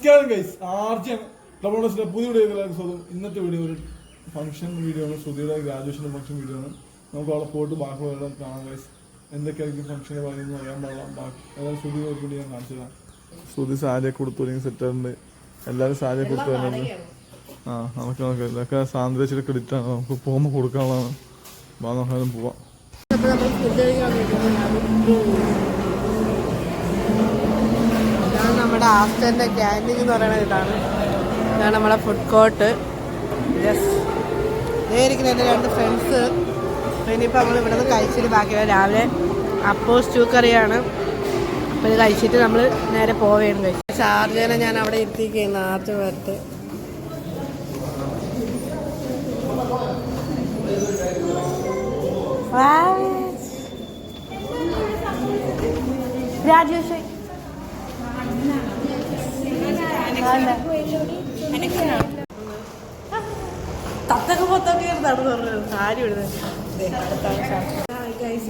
നമസ്കാരം ഗൈസ്, ആർജിയാണ് ഡബിൾസിന്റെ പുതിയ വീഡിയോ. ഇന്നത്തെ വീഡിയോ ഒരു ഫംഗ്ഷൻ വീഡിയോ ആണ്. ശ്രുതിയുടെ ഗ്രാജുവേഷൻ്റെ ഫംഗ്ഷൻ വീഡിയോ ആണ്. നമുക്ക് അവിടെ പോയിട്ട് ബാക്കിയുള്ള കാണാം ഗൈസ്. എന്തൊക്കെയായിരിക്കും ഫംഗ്ഷനെ പറയുന്നത് അറിയാൻ പാടില്ല. ബാക്കി അതായത് ശ്രുതി വീഡിയോ ഞാൻ കാണിച്ചു തരാം. ശ്രുതി സാരിയൊക്കെ കൊടുത്തു അല്ലെങ്കിൽ സെറ്റാറുണ്ട്. എല്ലാവരും സാരിയൊക്കെ കൊടുത്തു വരുന്നത്. നമുക്ക് നോക്കാം. ഇതൊക്കെ സാന്ദ്രച്ചിട്ട് ക്രെഡിറ്റ് ആണ്. നമുക്ക് പോകുമ്പോൾ കൊടുക്കാനുള്ളതാണ്. നോക്കാനും പോവാം. നമ്മുടെ ആഫ്റ്ററിൻ്റെ ക്യാൻറ്റീൻ എന്ന് പറയുന്നത് ഇതാണ് നമ്മുടെ ഫുഡ് കോർട്ട്. ജസ്റ്റ് നേരിക്കുന്ന എൻ്റെ 2 ഫ്രണ്ട്സ്. ഇനിയിപ്പോൾ നമ്മൾ ഇവിടെ നിന്ന് കഴിച്ചിട്ട് ബാക്കിയുള്ള രാവിലെ അപ്പോൾ സ്റ്റൂ കറിയാണ്. അപ്പോൾ ഇത് കഴിച്ചിട്ട് നമ്മൾ നേരെ പോവുകയാണ്. കഴിച്ചു ഷാർജനെ ഞാൻ അവിടെ എത്തിക്കുന്നു. ആർജ് വരട്ട് രാജേഷ് തത്തൊക്കെ പൊത്തൊക്കെ ഇരുന്നാണ് പറഞ്ഞത്. സാരി ഇടുന്നത്.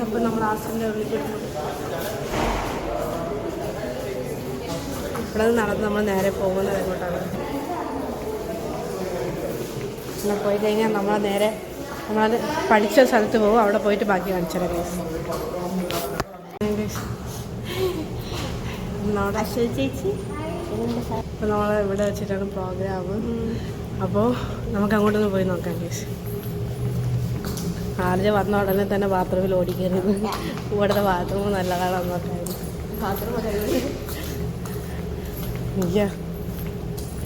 അപ്പം നമ്മൾ ആസിൻ്റെ ഉള്ളിൽ ഇവിടെ നിന്ന് നടന്ന് നമ്മൾ നേരെ പോകുന്നത് എങ്ങോട്ടാണ്. പിന്നെ പോയി കഴിഞ്ഞാൽ നമ്മൾ നേരെ നമ്മളത് പഠിച്ച സ്ഥലത്ത് പോകും. അവിടെ പോയിട്ട് ബാക്കി കാണിച്ചാൽ ചേച്ചി. അപ്പോൾ നമ്മൾ ഇവിടെ വെച്ചിട്ടാണ് പ്രോഗ്രാം. അപ്പോൾ നമുക്ക് അങ്ങോട്ടൊന്ന് പോയി നോക്കാം കേസ്. ആദ്യം വന്ന ഉടനെ തന്നെ ബാത്റൂമിൽ ഓടിക്കരുത്. ഇവിടുത്തെ ബാത്റൂം നല്ലതാണെന്ന് നോക്കായിരുന്നു.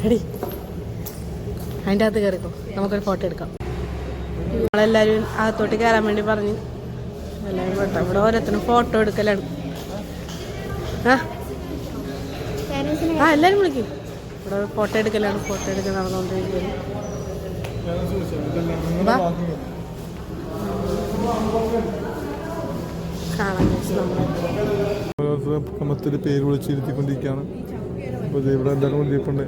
എടി അതിൻ്റെ അകത്ത് കയറിക്കോ, നമുക്കൊരു ഫോട്ടോ എടുക്കാം. നമ്മളെല്ലാവരും അകത്തോട്ട് കയറാൻ വേണ്ടി പറഞ്ഞ് എല്ലാവരും ഫോട്ടോ. ഇവിടെ ഓരോരുത്തരും ഫോട്ടോ എടുക്കലാണ്. എല്ലാവരും വിളിക്കും. ഇവിടെ ഫോട്ടോ എടുക്കലാണ്. ഫോട്ടോ എടുക്കാൻ നടന്നുകൊണ്ടിരിക്കുകയാണ്. കമത്തിൽ പേര് വിളിച്ചിരുത്തിക്കൊണ്ടിരിക്കുകയാണ്. അപ്പോൾ ഇവിടെ എല്ലാവരും ഇരിപ്പുണ്ട്.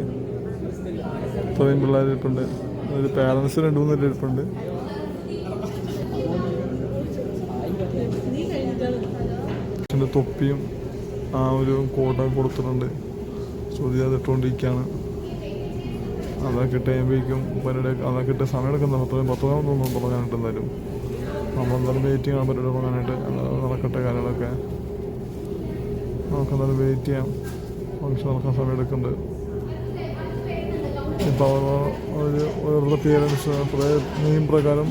ഇത്രയും പിള്ളേർ ഇരിപ്പുണ്ട്. ഒരു പാരൻസ് 2-3 ഇരിപ്പുണ്ട്. തൊപ്പിയും ആ ഒരു കോട്ട കൊടുത്തിട്ടുണ്ട്. ശ്രുതി അത് ഇട്ടുകൊണ്ടിരിക്കുകയാണ്. അതൊക്കെ ഇട്ടുമ്പോഴേക്കും അതൊക്കെ ഇട്ട് സമയം എടുക്കുന്ന 10 തുടങ്ങാനായിട്ട് എന്തായാലും നമ്മളെന്തായാലും വെയിറ്റ് ചെയ്യാൻ പറ്റും തുടങ്ങാനായിട്ട്. നടക്കട്ടെ കാര്യങ്ങളൊക്കെ. നമുക്കെന്തായാലും വെയിറ്റ് ചെയ്യാം. ഫംഗ്ഷൻ നടക്കാൻ സമയം എടുക്കുന്നുണ്ട്. ഇപ്പോൾ അവരുടെ പേരൻസ് നെയിം പ്രകാരം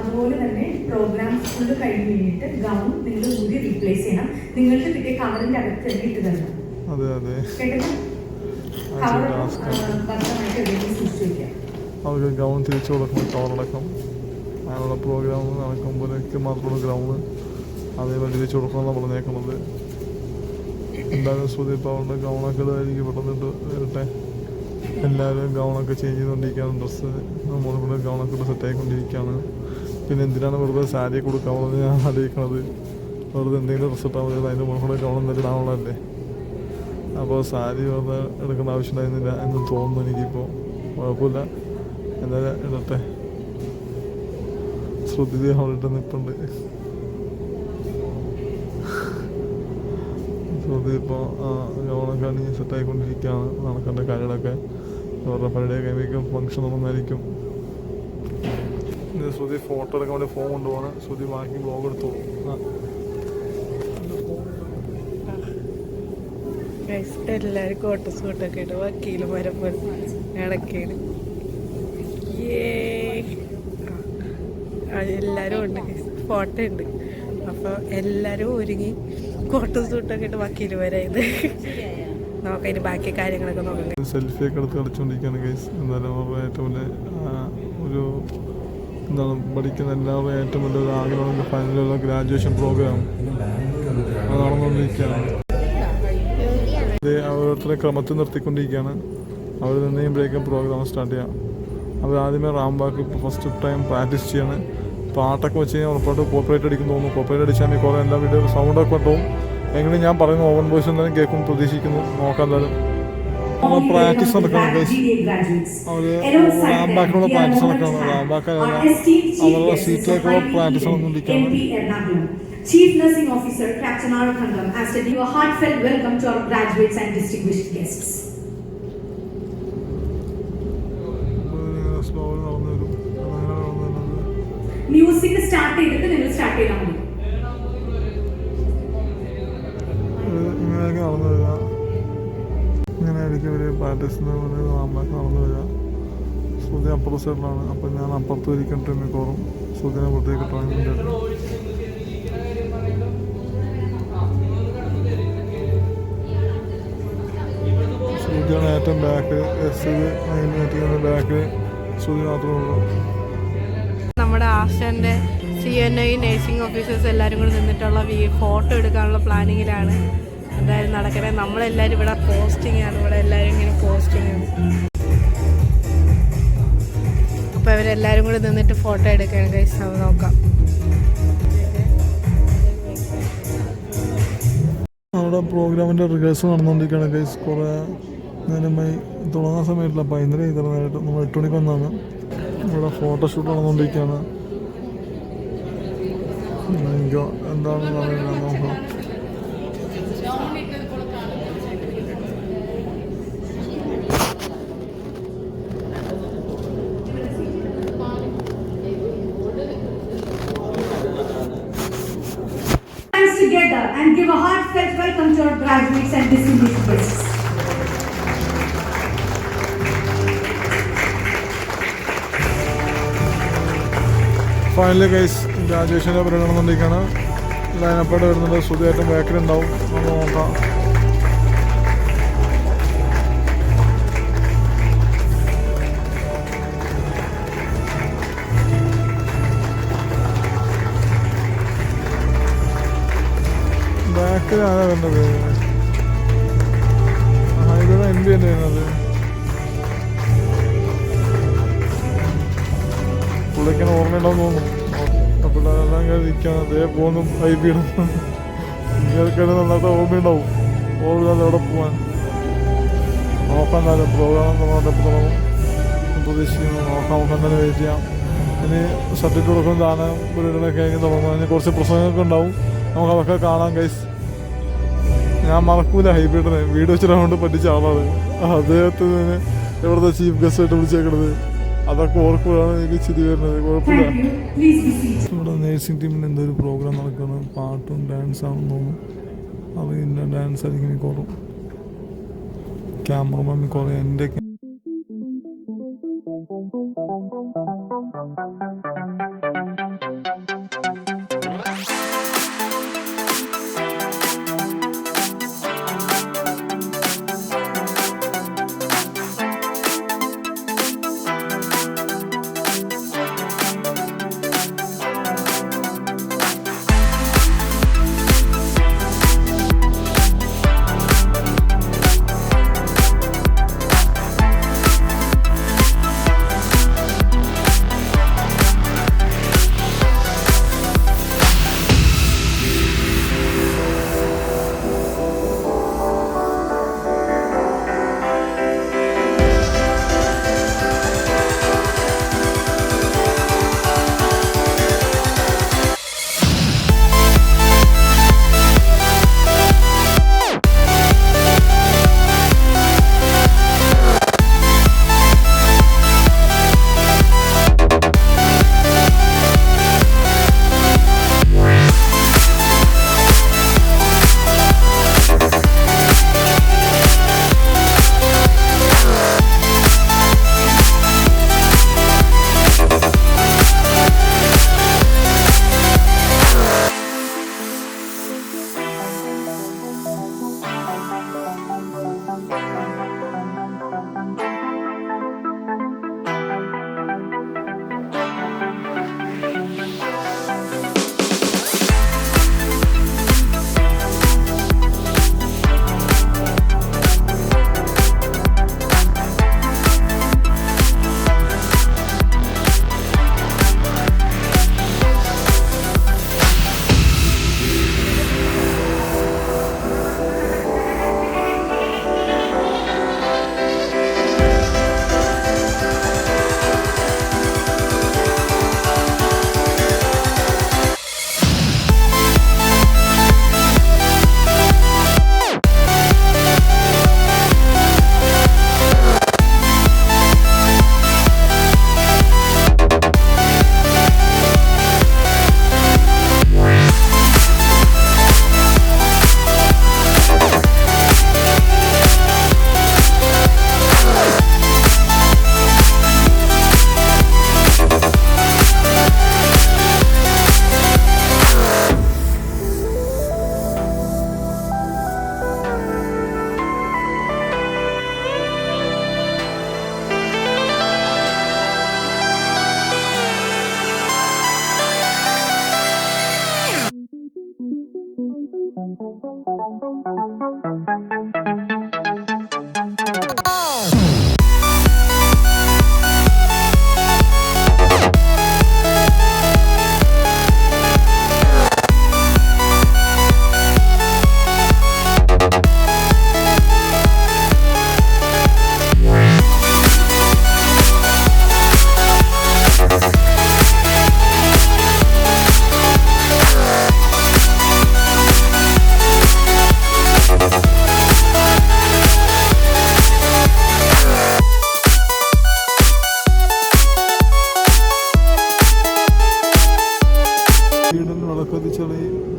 അതുപോലെ തന്നെ പ്രോഗ്രാം ഫുള്ള് കഴിഞ്ഞ് കഴിഞ്ഞിട്ട് ഗൗൺ നിങ്ങൾ ഊരി റീപ്ലേസ് ചെയ്യണം. നിങ്ങൾക്ക് കിട്ടിയ കവറിന്റെ അകത്ത് തന്നെ ഇട്ട് തരണം. അവർക്ക് ഗൗൺ തിരിച്ചു കൊടുക്കണം. കവറടക്കം അതിനുള്ള പ്രോഗ്രാം നടക്കുമ്പോഴേക്ക് മാത്രമുള്ള ഗ്രൗണ്ട് അതേപോലെ തിരിച്ചു കൊടുക്കണമെന്നാണ് പറഞ്ഞേക്കുന്നത്. എന്തായാലും ശ്രുതി ഇപ്പോൾ അവരുടെ ഗൗണൊക്കെ ഇതായിരിക്കും പെട്ടെന്നിട്ട് വരട്ടെ. എല്ലാവരും ഗൗണൊക്കെ ചേഞ്ച് ചെയ്തുകൊണ്ടിരിക്കുകയാണ്. ഡ്രസ്സ് നമ്മളിവിടെ ഗൗണൊക്കെ ഇട്ട് സെറ്റായിക്കൊണ്ടിരിക്കുകയാണ്. പിന്നെ എന്തിനാണ് വെറുതെ സാരി കൊടുക്കാവുന്നത് ഞാൻ ആലോചിക്കണത്. വെറുതെ എന്തെങ്കിലും ഡ്രസ്സ് ഇട്ടാൽ മതി. അതിൻ്റെ മുകളിൽ ഗൗൺ എന്തായാലും ഇടാനുള്ളതല്ലേ. അപ്പോൾ സാരി വെറുതെ എടുക്കേണ്ട ആവശ്യമുണ്ടായിരുന്നില്ല എന്ന് തോന്നുന്നു എനിക്കിപ്പോൾ. കുഴപ്പമില്ല, എന്തായാലും ഇടട്ടെ. ശ്രുതി അവിടെ ഇട്ട് നിൽപ്പുണ്ട്. ശ്രുതി ഇപ്പോൾ ഗൗണൊക്കെ അണിഞ്ഞ് സെറ്റായിക്കൊണ്ടിരിക്കുകയാണ്. നടക്കേണ്ട കാര്യങ്ങളൊക്കെ അവരുടെ പഴയ കഴിയുമ്പോഴേക്കും ഫംഗ്ഷൻ നടന്നായിരിക്കും. ശ്രുതി ഫോട്ടോ എടുക്കാൻ വേണ്ടി ഫോൺ കൊണ്ടുപോകണം. ശ്രുതി ബാക്കി ബ്ലോഗ് എടുത്തോളൂ. എല്ലാവരും കോട്ട് സൂട്ടൊക്കെ ഇട്ട് വക്കീല് മരപ്പോൾ ഇടയ്ക്കാണ്. എല്ലാവരും ഉണ്ട്. ഫോട്ടോ ഉണ്ട്. അപ്പോൾ എല്ലാവരും ഒരുങ്ങി കോട്ട് സൂട്ടൊക്കെ ഇട്ട് വക്കീല് വരായത്. നമുക്കതിന് ബാക്കി കാര്യങ്ങളൊക്കെ നോക്കാം. സെൽഫിയൊക്കെ എടുത്ത് കളിച്ചുകൊണ്ടിരിക്കുകയാണ് ഗൈസ്. എന്തായാലും അവരുടെ ഏറ്റവും വലിയ ഒരു എന്താണ് പഠിക്കുന്ന എല്ലാവരും ഏറ്റവും വലിയൊരു ആഗ്രഹം ഫൈനലുള്ള ഗ്രാജുവേഷൻ പ്രോഗ്രാം നടന്നുകൊണ്ടിരിക്കുകയാണ്. ഇത് ഓരോരുത്തരെ ക്രമത്തിൽ നിർത്തിക്കൊണ്ടിരിക്കുകയാണ്. അവർ നിന്നേയുമ്പോഴേക്കും പ്രോഗ്രാം സ്റ്റാർട്ട് ചെയ്യാം. അവർ ആദ്യമേ റാംബാക്ക് ഫസ്റ്റ് ടൈം പ്രാക്ടീസ് ചെയ്യാണ്. പാട്ടൊക്കെ വെച്ച് കഴിഞ്ഞാൽ ഉറപ്പായിട്ട് കോപ്പറേറ്റ് അടിക്കും തോന്നുന്നു. കോപ്പറേറ്റ് അടിച്ചാൽ കുറേ എല്ലാ വീഡിയോ സൗണ്ടൊക്കെ ഉണ്ടാവും. എങ്കിലും ഞാൻ പറയുന്ന ഓവൻ വോയിസ് എന്തായാലും കേൾക്കും പ്രതീക്ഷിക്കുന്നു. നോക്കാം. എന്തായാലും പ്രാക്ടീസ് നടക്കണം. അവർ റാംബാക്കിനുള്ള പ്രാക്ടീസ് നടക്കണം. റാംബാക്ക് അവരുടെ സീറ്റിലേക്കുള്ള പ്രാക്ടീസ് നടന്നുകൊണ്ടിരിക്കുകയാണ്. Chief Nursing Officer Captain R. Khandam has to give a heartfelt welcome to our graduates and distinguished guests. സ്ലോയിൽ നടന്നു വരും. അങ്ങനെ നടന്നു വരുന്നത് മ്യൂസിക് സ്റ്റാർട്ട് ചെയ്തിട്ട് നിങ്ങൾ സ്റ്റാർട്ട് ചെയ്താൽ മതി. ഇങ്ങനെയൊക്കെ നടന്നു വരിക. ഇങ്ങനെ ആയിരിക്കും ഒരു പ്രാക്ടീസിന് വേണ്ടി നടന്നു വരിക. ശ്രുതി അപ്പുറത്തെ സൈഡിലാണ്. അപ്പം ഞാൻ അപ്പുറത്ത് ഇരിക്കട്ടെ മിക്കവാറും ശ്രുതിനെ പുറത്തേക്ക് കിട്ടാൻ വേണ്ടിയിട്ട്. ശ്രുതിയാണ് ഏറ്റവും ബാക്ക്. ബാക്ക് ശ്രുതി മാത്രമേ ഉള്ളൂ. നമ്മുടെ ആസ്റ്ററിൻ്റെ CNI നേഴ്സിംഗ് ഓഫീസേഴ്സ് എല്ലാവരും കൂടി നിന്നിട്ടുള്ള ഫോട്ടോ എടുക്കാനുള്ള പ്ലാനിങ്ങിലാണ് എന്തായാലും നടക്കണേ. നമ്മളെല്ലാവരും ഇവിടെ പോസ്റ്റിംഗ് ആണ്. ഇവിടെ എല്ലാവരും ഇങ്ങനെ പോസ്റ്റിംഗ് ആണ്. അപ്പോൾ ഇവരെല്ലാവരും കൂടി നിന്നിട്ട് ഫോട്ടോ എടുക്കുകയാണ് ഗൈസ്. നോക്കാം. അവിടെ പ്രോഗ്രാമിൻ്റെ റിഹേഴ്സൽ നടന്നുകൊണ്ടിരിക്കുകയാണ് ഗൈസ്. കുറേ നേരമായി തുടങ്ങാൻ സമയത്തില്ല. അപ്പോൾ ഇന്നലെ ഇത്ര നേരിട്ട് നമ്മൾ 8 മണിക്ക് വന്നാണ്. ഇവിടെ ഫോട്ടോഷൂട്ട് നടന്നുകൊണ്ടിരിക്കുകയാണ്. എനിക്ക് എന്താണെന്ന് അറിയില്ല, നോക്കാം. Together and give a heartfelt welcome to our graduates and distinguished guests. Finally guys ഗ്രാജുവേഷൻ്റെ പരിപാടി നടന്നുകൊണ്ടിരിക്കുകയാണ്. ലൈനപ്പായിട്ട് വരുന്നുണ്ട്. ശ്രുതിയായിട്ടും ബാക്കിലുണ്ടാവും. നമുക്ക് നോക്കാം. ബാക്കിലാണ് വരുന്നത്. ഹൈവേയുടെ എൻഡ് തന്നെ വരുന്നത്. പുള്ളിക്കാണ് ഓർമ്മയുണ്ടാവും തോന്നുന്നു. അപ്പോൾ എല്ലാം ഇരിക്കുകയാണ്. അതേ പോകുന്നു ഹൈബീടും ഇങ്ങനെയൊക്കെയാണ് നന്നായിട്ട് ഓർമ്മയുണ്ടാവും. ഓർമ്മയില്ലാതെ എവിടെ പോകാൻ നോക്കാൻ. എന്തായാലും പ്രോഗ്രാം എപ്പോൾ തുടങ്ങും പ്രതീക്ഷിക്കുന്നു. നോക്കാം. എന്തായാലും വെയിറ്റ് ചെയ്യാം. ഇനി സർട്ടിഫിക്കറ്റ് കൊടുക്കും. ദാനം പരിപാടികളൊക്കെ ആയി തുടങ്ങും. അതിന് കുറച്ച് പ്രസംഗങ്ങളൊക്കെ ഉണ്ടാവും. നമുക്ക് അതൊക്കെ കാണാം ഗൈസ്. ഞാൻ മറക്കൂല ഹൈബ്രിഡിനെ. വീട് വെച്ചിട്ട് പറ്റിച്ച ആളാണ്. അദ്ദേഹത്തിന് എവിടുത്തെ ചീഫ് ഗസ്റ്റ് ആയിട്ട് വിളിച്ചേക്കണത്. അതൊക്കെ ഓർക്കുമ്പോഴാണ് എനിക്ക് ചിരി വരുന്നത്. കുഴപ്പമില്ല. ഇവിടെ നേഴ്സിംഗ് ടീമിന് എന്തൊരു പ്രോഗ്രാം നടക്കുന്നത്. പാട്ടും ഡാൻസാണെന്ന് തോന്നുന്നു. അറിയില്ല. ഡാൻസ് ആയിരിക്കും മിക്കവാറും. ക്യാമറമാൻ മിക്കവാറും എൻ്റെ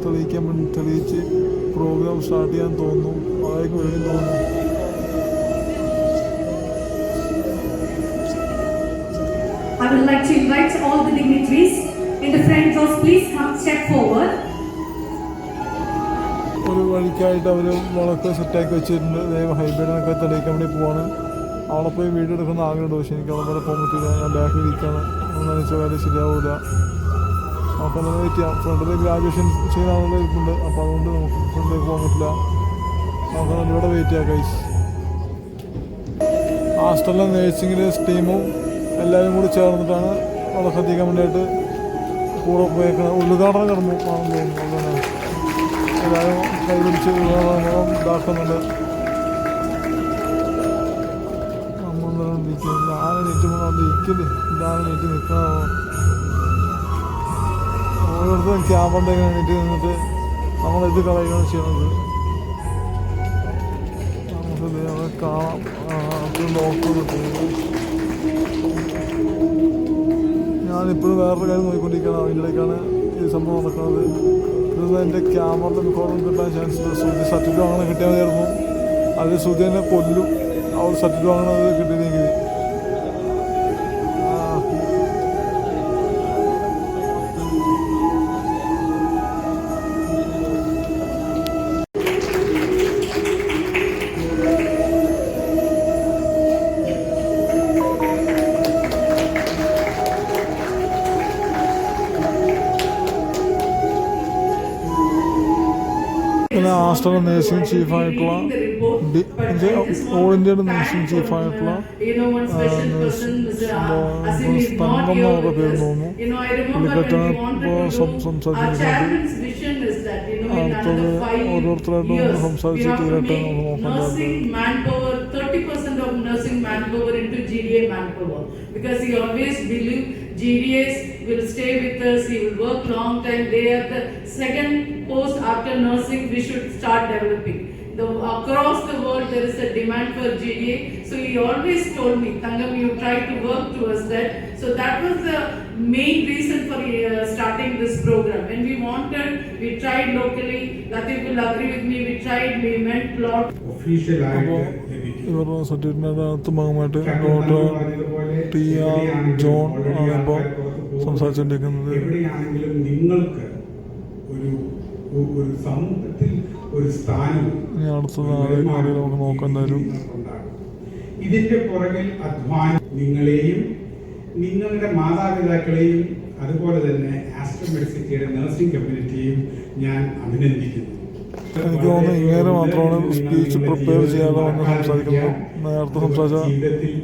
തെളിയിക്കാൻ വേണ്ടി തെളിയിച്ച് പ്രോഗ്രാം സ്റ്റാർട്ട് ചെയ്യാൻ തോന്നുന്നു. അതായിരിക്കും വേണ്ടി തോന്നുന്നു. I would like to invite all the dignitaries in the front rows, please come step forward. ഒരു വഴിക്കായിട്ട് അവർ വിളക്ക് സെറ്റാക്കി വെച്ചിട്ടുണ്ട്. ഹൈബ്രിഡിനൊക്കെ തെളിയിക്കാൻ വേണ്ടി പോവാണ്. അവിടെ പോയി വീഡിയോ എടുക്കുന്ന ആഗ്രഹമുണ്ട്. പക്ഷേ എനിക്ക് അവിടെ വരെ പോകാൻ പറ്റില്ല. ഞാൻ ബാക്കിൽ ഇരിക്കുകയാണ്. ഒന്നും വെച്ച കാര്യം ശരിയാവില്ല. നമുക്ക് അങ്ങനെ വെയിറ്റ് ചെയ്യാം. ഫ്രണ്ടിൽ ഗ്രാജുവേഷൻ ചെയ്യുന്ന ആളുകൾ ഇരിപ്പുണ്ട്. അപ്പോൾ അതുകൊണ്ട് നമുക്ക് ഫ്രണ്ടിലേക്ക് പോകാൻ പറ്റില്ല. നമുക്ക് ഇവിടെ വെയിറ്റ് ചെയ്യാം ഗൈസ്. ഹോസ്റ്റലിലെ നേഴ്സിങ്ങിലെ ടീമും എല്ലാവരും കൂടി ചേർന്നിട്ടാണ് അവിടെ കത്തിക്കാൻ വേണ്ടിയിട്ട് കൂടെ പോയേക്കുന്നത്. ഉദ്ഘാടനം കിടന്നു ആണെന്ന് തോന്നുന്നു. അങ്ങനെ എല്ലാവരും കൈപിടിച്ച് ഉദ്ഘാടനം ഇതാക്കുന്നുണ്ട്. ആന നീറ്റ് ഇതാണ് നീറ്റ് നിൽക്കണം. ഓരോരുത്തരും ക്യാമറ ഇങ്ങനെ നീറ്റ് നിന്നിട്ട് നമ്മളിത് കളയുകയാണ് ചെയ്യുന്നത്. നമുക്ക് കാണാം. നോക്കുന്നുണ്ട്. ഞാനിപ്പോഴും വേറൊരു കാര്യം നോക്കിക്കൊണ്ടിരിക്കുകയാണ്. അതിൻ്റെക്കാണ് ഈ സംഭവം നടക്കുന്നത്. ഇതൊന്നും എൻ്റെ ക്യാമറയുടെ മിക്കവാറും കിട്ടാൻ ചാൻസ് ഉണ്ട്. ശ്രുതി സർട്ടിഫിക്കറ്റ് വാങ്ങണം കിട്ടിയാൽ മതിയായിരുന്നു. അതിൽ ശ്രുതി തന്നെ കൊല്ലും. ആ ഒരു സർട്ടിഫിക്കറ്റ് വാങ്ങണത് കിട്ടിയില്ലെങ്കിൽ. പിന്നെ ഹോസ്റ്റൽ നേഴ്സിംഗ് ചീഫായിട്ടുള്ള ഓൾ ഇന്ത്യയുടെ നേഴ്സിംഗ് ചീഫായിട്ടുള്ള തങ്കം എന്നവരുടെ പേര് തോന്നുന്നു. പുള്ളിക്കറ്റാണ് ഇപ്പോൾ സംസാരിച്ചിരിക്കുന്നത്. അടുത്തത് ഓരോരുത്തരായിട്ട് നമ്മൾ സംസാരിച്ച് തീരട്ടെ നമുക്ക് നോക്കാൻ. 30% of nursing manpower into GDA manpower, because he always believe GDAs will stay with us, he will work long time. They are the second post after nursing we should start developing. Across the world there is a demand for GDA, so he always told me, Thangam, you try to work towards that. So that was the main reason for starting this program. When we wanted, we tried locally. Latif will agree with me, we went lot. ഇവരുടെ സർട്ടിഫിക്കറ്റിനകത്ത് ഭാഗമായിട്ട് doctor ടി.ആർ. John ആണ് ഇപ്പോൾ സംസാരിച്ചുകൊണ്ടിരിക്കുന്നത്. എവിടെയാണെങ്കിലും നിങ്ങൾക്ക് ഒരു സമൂഹത്തിൽ ഒരു സ്ഥാനം ഇനി അടുത്തത് ആരെയും നമുക്ക് നോക്കാൻ തരും. ഇതിന്റെ പുറകിൽ അധ്വാനം നിങ്ങളെയും നിങ്ങളുടെ മാതാപിതാക്കളെയും അതുപോലെ തന്നെ ആസ്ട്രോ മെഡിസിറ്റിയുടെ നഴ്സിംഗ് കമ്മ്യൂണിറ്റിയെയും ഞാൻ അഭിനന്ദിക്കുന്നു. എനിക്ക് തോന്നുന്നു ഇങ്ങനെ മാത്രമാണ് സ്പീച്ച് പ്രിപ്പയർ ചെയ്യാതെ വന്ന് സംസാരിക്കുന്നത്. നേരത്തെ സംസാരിച്ച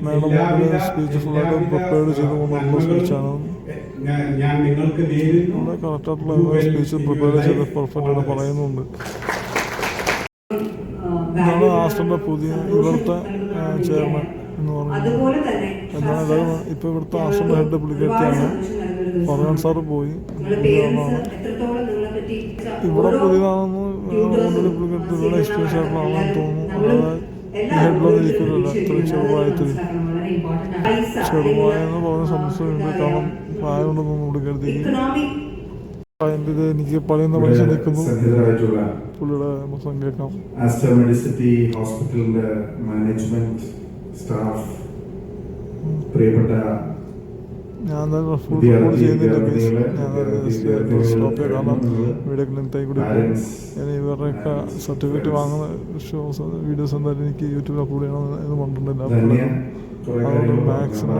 മാഡം സ്പീച്ച് ഫുള്ളായിട്ട് പ്രിപ്പയർ ചെയ്ത് കൊണ്ടുള്ള സ്പീച്ചാണ്. ഞാൻ നിങ്ങൾക്ക് ഇവിടെ കറക്റ്റായിട്ടുള്ള സ്പീച്ച് പ്രിപ്പയർ ചെയ്ത് പെർഫെക്റ്റായിട്ട് പറയുന്നുണ്ട്. ഇതാണ് ആസ്റ്ററിൻ്റെ പുതിയ ഇവിടുത്തെ ചെയർമാൻ എന്ന് പറയുന്നത്. എന്നാൽ ഇപ്പോൾ ഇവിടുത്തെ ആസ്റ്ററിൻ്റെ ഹെഡ് പുള്ളിക്കെത്തിയാണ്. പറയാൻ സാറ് പോയി. ഇവിടെ പുതിയതാണെന്ന് ഓൾറെഡി പുള്ളിക്കെടുത്ത് ഇവിടെ എക്സ്പീരിയൻസ് ആയിട്ടുള്ള ആളാണെന്ന് തോന്നുന്നു. അല്ലാതെ ഈ ഹെഡിലൊന്നും ഇരിക്കില്ലല്ലോ. ഇത്ര ചെറുപ്രായത്തിൽ ചെറുപ്രായെന്ന് പറഞ്ഞ സംശയമുണ്ട്. കാരണം പ്രായമുണ്ടെന്നൊന്നും പുള്ളിക്കെടുത്തേക്ക് അതിൻ്റെ ഇത് എനിക്ക് പറയുന്ന മനുഷ്യൻ നിൽക്കുന്നു. പുള്ളിയുടെ മൊത്തം കേൾക്കാം. ആസ്ട്രോ മെഡിസിറ്റി ഹോസ്പിറ്റലിൻ്റെ മാനേജ്മെന്റ് സ്റ്റാഫ്, പ്രിയപ്പെട്ട ഞാൻ ഫുൾ റെക്കോർഡ് ചെയ്യുന്നില്ല. ഞാൻ സ്റ്റോപ്പ് കാരണം വീഡിയോ ലെങ്തായി കൂടി ഞാൻ ഇവരുടെയൊക്കെ സർട്ടിഫിക്കറ്റ് വാങ്ങുന്ന വീഡിയോസ് എന്തായാലും എനിക്ക് യൂട്യൂബിൽ അപ്ലോഡ് ചെയ്യണം എന്ന് പറഞ്ഞിട്ടുണ്ടില്ല. അതുകൊണ്ട് മാക്സിമം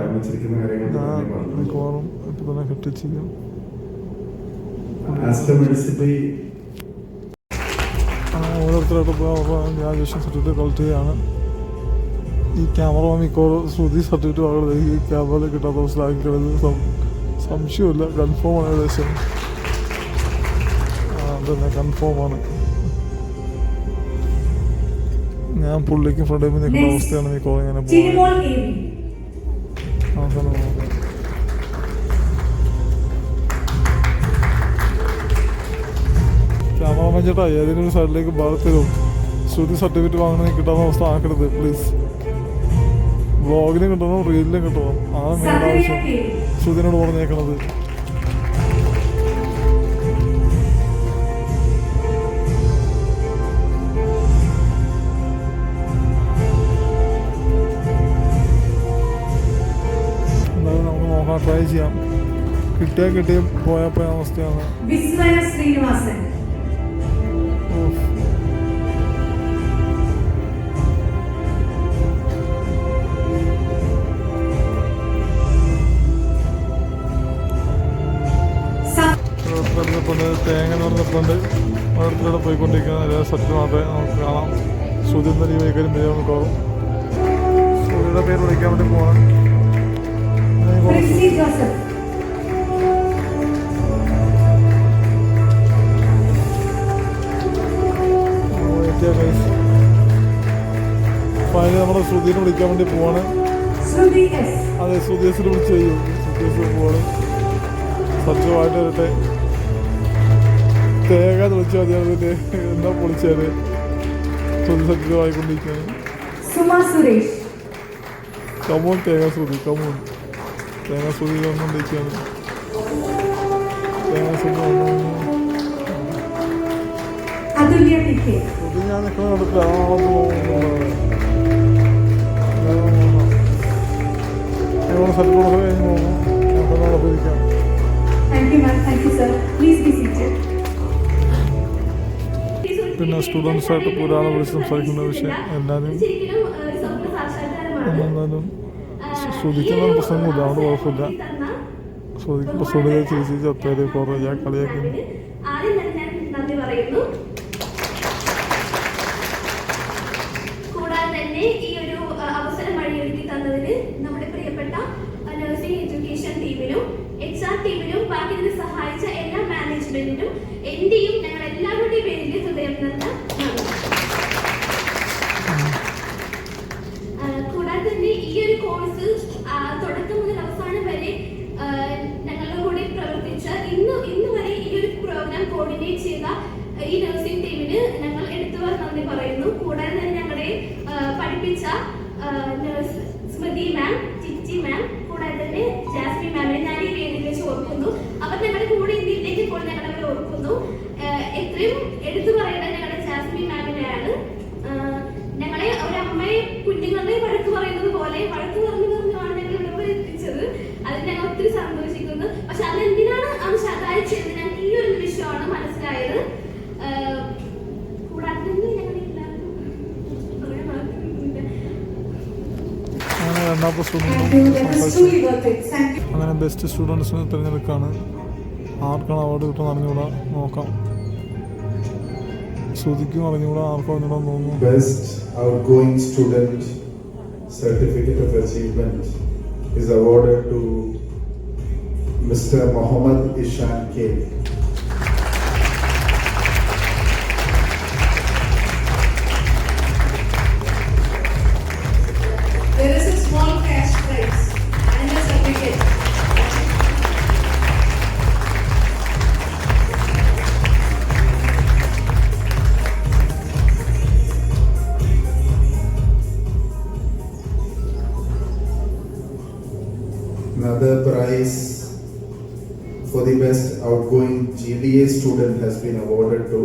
ഞാൻ മിക്കവാറും ഇപ്പം തന്നെ കെട്ടിച്ചിരിക്കും. ആസ്ട്രോ മെഡിസിറ്റി ഓരോരുത്തരായിട്ട് പോയി അവരുടെ ഗ്രാജുവേഷൻ സർട്ടിഫിക്കറ്റ് കളക്ട് ചെയ്യുകയാണ്. ഈ ക്യാമറമാൻ മിക്കവാറും ശ്രുതി സർട്ടിഫിക്കറ്റ് വാങ്ങുന്നത് ഈ ക്യാമറയിൽ കിട്ടാത്ത അവസ്ഥയിലാക്കിയത് സംശയമില്ല, കൺഫേമാണ് ഏകദേശം. അതന്നെ കൺഫേമാണ്. ഞാൻ പുള്ളിക്ക് ഫ്രണ്ടിൽ നിൽക്കുന്ന അവസ്ഥയാണ് മിക്കവാറും ഇങ്ങനെ പോകുന്നത്. അവസാനം നോക്കാം. ക്യാമറമാൻ ചേട്ടാ ഏതെങ്കിലും ഒരു സൈഡിലേക്ക് ഭാഗത്തരും ശ്രുതി സർട്ടിഫിക്കറ്റ് വാങ്ങണമെങ്കിൽ കിട്ടാത്ത അവസ്ഥ ആക്കരുത് പ്ലീസ്. വ്ളോഗിലും കിട്ടണം, റീലിലും കിട്ടണം. ആണ് മെയിൻ ആവശ്യം ശ്രുതിനോട് പറഞ്ഞേക്കണത്. എന്തായാലും നമുക്ക് നോക്കാം, ട്രൈ ചെയ്യാം. കിട്ടിയ പോയപ്പോ അവസ്ഥയാണ്. വിസ്മയ ശ്രീനിവാസൻ. തേങ്ങ നിറഞ്ഞപ്പോണ്ട് ഓരോരുത്തരോടെ പോയിക്കൊണ്ടിരിക്കുന്ന സത്യം മാത്രമേ നമുക്ക് കാണാം. ശ്രുതി എന്ന ഈ വൈകാര്യം വരിക മിക്കവാറും. ശ്രുതിയുടെ പേര് വിളിക്കാൻ വേണ്ടി പോകണം. ഫൈനലി നമ്മുടെ ശ്രുതിനെ വിളിക്കാൻ വേണ്ടി പോവാണ്. അതെ, ശ്രുതിയസിനെ വിളിച്ച് കഴിയും. ശ്രുതിയസ് പോവാണ്. സത്യമായിട്ട് വരട്ടെ. തേങ്ങ വിളിച്ചാൽ മതി. അതിൻ്റെ എന്താ പൊളിച്ചാല് ശ്രുതി സത്യമായിക്കൊണ്ടിരിക്കുകയാണ്. കമോൺ തേങ്ങ ശ്രുതി, കമോൺ തേങ്ങ ശ്രുതി വന്നുകൊണ്ടിരിക്കുകയാണ്. തേങ്ങ ശ്രുതി ശ്രുതി ഞാൻ നിൽക്കുന്ന അടുത്ത് ആളൊന്നും പോകുന്നുള്ളത്. ഞങ്ങൾ സത്യപ്രവർത്തനം കഴിഞ്ഞ് പോകും. നമുക്ക് അവിടെ ഇരിക്കാം. പിന്നെ സ്റ്റുഡൻസായിട്ട് ഒരാളെ വിളിച്ച് സംസാരിക്കുന്ന വിഷയം എല്ലാവരും എന്നാലും ശ്രുതിക്കുന്ന പ്രസംഗമില്ല, അതുകൊണ്ട് കുഴപ്പമില്ല. ശ്രുതിക്കുമ്പോൾ ശ്രുതിയെ ചിരിച്ച് ചത്തേര് കുറേ ഞാൻ കളിയാക്കി. കൂടാതെ തന്നെ ഈ ഒരു അവസരം വഴിയൊരുക്കി തന്നതിന് നമ്മുടെ പ്രിയപ്പെട്ട നഴ്സിംഗ് എഡ്യൂക്കേഷൻ ടീമിനും HR ടീമിനും ബാക്കി ഇതിനെ സഹായിച്ച എല്ലാ മാനേജ്മെന്റിനും എന്റെയും ഞങ്ങൾ എല്ലാവരുടെയും പേരിൽ ഹൃദയം നിറഞ്ഞ കൂടാതെ തന്നെ ഈ ഒരു കോഴ്സ് തുടക്കം മുതൽ അവസാനം വരെ ഞങ്ങളുടെ കൂടെ പ്രവർത്തിച്ച ഇന്ന് വരെ ഈ ഒരു പ്രോഗ്രാം കോർഡിനേറ്റ് ചെയ്ത ഈ നഴ്സിംഗ് ടീമിന് ഞങ്ങൾ എടുത്തുവാർ നന്ദി പറയുന്നു. കൂടാതെ തന്നെ ഞങ്ങളെ പഠിപ്പിച്ച നഴ്സ് സ്മൃതി മാം, ചിറ്റി മാം, കൂടാതെ തന്നെ ജാസ്മി മാമിനെ ഞാൻ ഈ വേദിയിൽ വെച്ച് ഓർക്കുന്നു. അവർ ഞങ്ങളുടെ കൂടെ ഇന്ത്യയിലേക്ക് ഇപ്പോൾ ഞങ്ങളവരെ ഓർക്കുന്നു. എത്രയും എടുത്തു പറയേണ്ടത് ഞങ്ങളുടെ ജാസ്മി മാമിനെയാണ്. ഞങ്ങളെ ഒരമ്മയെ കുഞ്ഞുങ്ങളെ വഴക്ക് പറയുന്നത് പോലെ വഴക്ക് പറഞ്ഞാണ് ഞങ്ങൾ ഇവിടെ എത്തിച്ചത്. അതിൽ ഞങ്ങൾ ഒത്തിരി സന്തോഷിക്കുന്നു. പക്ഷെ അതെന്തിനാണ് അത് സഹായിച്ചത് ഞങ്ങൾക്ക് ഈ ഒരു നിമിഷമാണ് മനസ്സിലായത്. കൂടാതെ തന്നെ ഞങ്ങൾ അങ്ങനെ ബെസ്റ്റ് സ്റ്റുഡൻസിനെ തിരഞ്ഞെടുക്കുകയാണ്. ആർക്കാണ് അവാർഡ് കിട്ടുമെന്ന് അറിഞ്ഞുകൂടാ, നോക്കാം. ശ്രുതിക്കും അറിഞ്ഞുകൂടാ, ആർക്കും അറിഞ്ഞൂടാ തോന്നുന്നു. Best outgoing student certificate of achievement is awarded to Mr. Mohammad Ishan K. There is a small cash prize and a certificate. Another prize for the best outgoing GDA student has been awarded to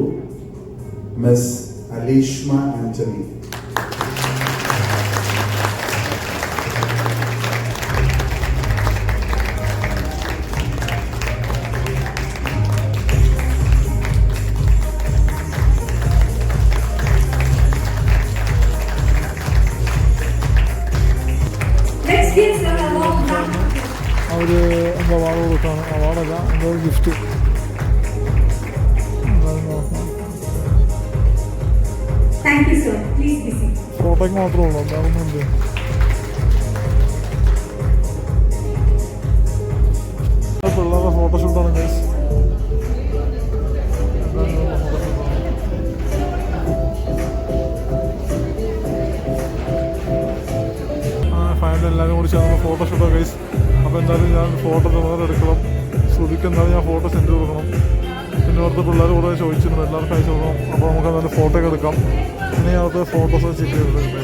Miss Alishma Anthony. അവർ എന്താ award കൊടുക്കുകയാണ്. അവാർഡല്ല, എന്തോ gift. you, sir. Please be seated. ഫോട്ടോയ്ക്ക് മാത്രമേ ഉള്ളൂ, വേറൊന്നുമില്ല. പിള്ളേരുടെ ഫോട്ടോഷൂട്ടാണ് guys. Final എല്ലാവരും കൂടി ചേർന്ന് ഫോട്ടോഷൂട്ടാണ് ഗൈസ്. അപ്പോൾ എന്തായാലും ഞാൻ ഫോട്ടോ വേറെ എടുക്കണം. ശ്രുതിക്ക് എന്തായാലും ഞാൻ ഫോട്ടോ സെൻഡ് കൊടുക്കണം. പിന്നെ അവിടുത്തെ പിള്ളേർ കുറേ ചോദിച്ചിട്ടുണ്ട്, എല്ലാവർക്കും അയച്ചു കൊടുക്കണം. അപ്പോൾ നമുക്ക് എന്തായാലും ഫോട്ടോ ഒക്കെ എടുക്കാം. ഇനി അവിടുത്തെ ഫോട്ടോസ് ചെക്ക് ചെയ്തിട്ടുണ്ട്.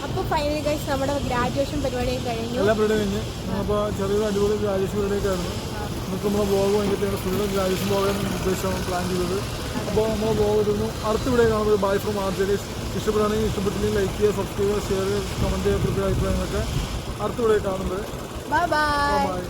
അപ്പോൾ ഫൈനലി ഗൈസ് നമ്മുടെ ഗ്രാജുവേഷൻ പരിപാടിയൊക്കെ കഴിഞ്ഞു. എല്ലാ പരിപാടിയും കഴിഞ്ഞ് അപ്പോൾ ചെറിയൊരു അടിപൊളി ഗ്രാജുവേഷൻ പരിപാടിയൊക്കെ ആയിരുന്നു. നമുക്ക് നമ്മുടെ ബ്ലോഗ് കഴിഞ്ഞിട്ട് ഫുള്ള് ഗ്രാജുവേഷൻ പോകാൻ ഉദ്ദേശമാണ് പ്ലാൻ ചെയ്തത്. അപ്പോൾ നമ്മൾ ബ്ലോഗ് ഇടുന്നു. അടുത്ത വീഡിയോ കാണുന്നത് ബൈ ഫ്രം ആർജലീസ്. ഇഷ്ടപ്പെടുകയാണെങ്കിൽ ഇഷ്ടപ്പെട്ടില്ലെങ്കിൽ ലൈക്ക് ചെയ്യുക, സബ്സ്ക്രൈബ് ചെയ്യുക, ഷെയർ ചെയ്യുക, കമൻറ്റ് ചെയ്യുക, പ്രത്യേക അഭിപ്രായങ്ങളൊക്കെ അടുത്ത വീഡിയോ കാണുന്നത്. Bye bye. ബൈ.